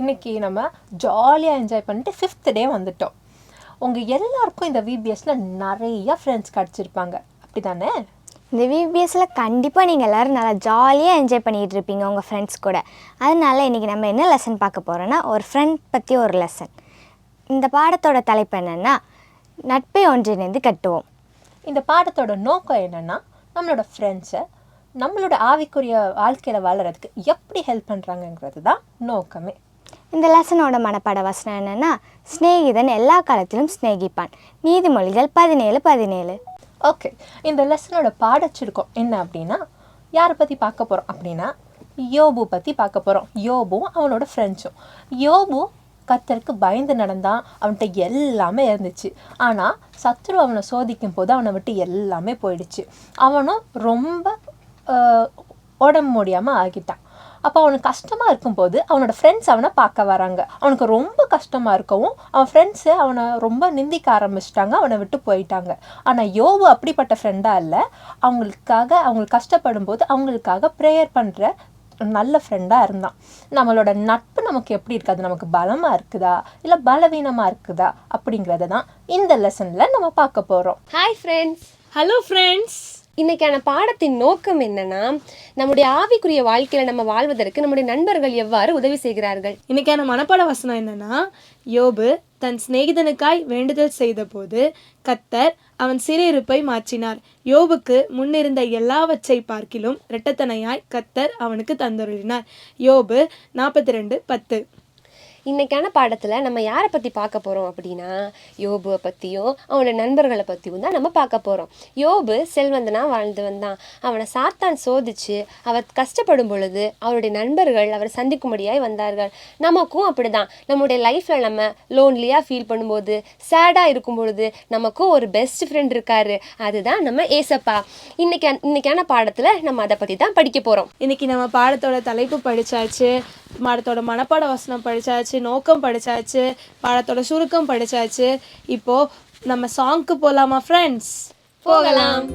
இன்றைக்கி நம்ம ஜாலியாக என்ஜாய் பண்ணிட்டு 5th டே வந்துட்டோம். உங்கள் எல்லாருக்கும் இந்த விபிஎஸ்ல நிறைய ஃப்ரெண்ட்ஸ் கிடச்சிருப்பாங்க, அப்படி தானே? இந்த விபிஎஸ்ல கண்டிப்பாக நீங்கள் எல்லோரும் நல்லா ஜாலியாக என்ஜாய் பண்ணிகிட்டு இருப்பீங்க உங்கள் ஃப்ரெண்ட்ஸ் கூட. அதனால இன்றைக்கி நம்ம என்ன லெசன் பார்க்க போகிறோன்னா, ஒரு ஃப்ரெண்ட் பற்றி ஒரு லெசன். இந்த பாடத்தோட தலைப்பு என்னென்னா, நட்பை ஒன்றிணைந்து கட்டுவோம். இந்த பாடத்தோட நோக்கம் என்னென்னா, நம்மளோட ஃப்ரெண்ட்ஸை நம்மளோட ஆவிக்குரிய வாழ்க்கையில் வளர்கிறதுக்கு எப்படி ஹெல்ப் பண்ணுறாங்கங்கிறது தான் நோக்கமே. இந்த லெசனோட மனப்பாட வசனம் என்னென்னா, சிநேகிதன் எல்லா காலத்திலும் சிநேகிப்பான். நீதிமொழிகள் 17:17. ஓகே, இந்த லெசனோட பாடச்சுருக்கம் என்ன அப்படின்னா, யாரை பற்றி பார்க்க போகிறோம் அப்படின்னா, யோபு பற்றி பார்க்க போகிறோம். யோபும் அவனோட ஃப்ரெண்ட்ஸும். யோபு கர்த்தருக்கு பயந்து நடந்தான். அவன்கிட்ட எல்லாமே இருந்துச்சு. ஆனால் சத்ரு அவனை சோதிக்கும் போது அவனை விட்டு எல்லாமே போயிடுச்சு. அவனும் ரொம்ப உடம்பு முடியாமல் ஆகிட்டான். அப்போ அவனுக்கு கஷ்டமாக இருக்கும்போது அவனோட ஃப்ரெண்ட்ஸ் அவனை பார்க்க வராங்க. அவனுக்கு ரொம்ப கஷ்டமாக இருக்கவும் அவன் ஃப்ரெண்ட்ஸு அவனை ரொம்ப நிந்திக்க ஆரம்பிச்சிட்டாங்க, அவனை விட்டு போயிட்டாங்க. ஆனால் யோபு அப்படிப்பட்ட ஃப்ரெண்டாக இல்லை. அவங்களுக்கு கஷ்டப்படும் போது அவங்களுக்காக ப்ரேயர் பண்ணுற நல்ல ஃப்ரெண்டாக இருந்தான். நம்மளோட நட்பு நமக்கு எப்படி இருக்காது, நமக்கு பலமாக இருக்குதா இல்லை பலவீனமாக இருக்குதா அப்படிங்கிறத தான் இந்த லெசனில் நம்ம பார்க்க போகிறோம். Hi friends. Hello friends. இன்னைக்கான பாடத்தின் நோக்கம் என்னன்னா, நம்முடைய ஆவிக்குரிய வாழ்க்கையில நம்ம வாழ்வதற்கு நம்முடைய நண்பர்கள் எவ்வாறு உதவி செய்கிறார்கள். இன்னைக்கான மனப்பாட வசனம் என்னன்னா, யோபு தன் சிநேகிதனுக்காய் வேண்டுதல் செய்த போது கர்த்தர் அவன் சிறையிருப்பை மாற்றினார். யோபுக்கு முன்னிருந்த எல்லாவற்றை பார்க்கிலும் இரட்டத்தனையாய் கர்த்தர் அவனுக்கு தந்தருளினார். யோபு 42:10. இன்னைக்கான பாடத்தில் நம்ம யாரை பற்றி பார்க்க போகிறோம் அப்படின்னா, யோபுவை பற்றியும் அவனோட நண்பர்களை பற்றியும் தான் நம்ம பார்க்க போகிறோம். யோபு செல்வந்தனாக வாழ்ந்து வந்தான். அவனை சாத்தான் சோதிச்சு அவர் கஷ்டப்படும் பொழுது அவருடைய நண்பர்கள் அவரை சந்திக்கும்படியாய் வந்தார்கள். நமக்கும் அப்படி தான். நம்முடைய லைஃப்பில் நம்ம லோன்லியாக ஃபீல் பண்ணும்போது, சேடாக இருக்கும் பொழுது நமக்கும் ஒரு பெஸ்ட் ஃப்ரெண்ட் இருக்காரு. அதுதான் நம்ம ஏசப்பா. இன்னைக்கான பாடத்தில் நம்ம அதை பற்றி தான் படிக்க போகிறோம். இன்னைக்கு நம்ம பாடத்தோட தலைப்பு படித்தாச்சு, பாடத்தோட மனப்பாட வசனம் படித்தாச்சு, நோக்கம் படித்தாச்சு, பாடத்தோட சுருக்கம் படித்தாச்சு. இப்போது நம்ம சாங்க்கு போகலாமா ஃப்ரெண்ட்ஸ்? போகலாம்.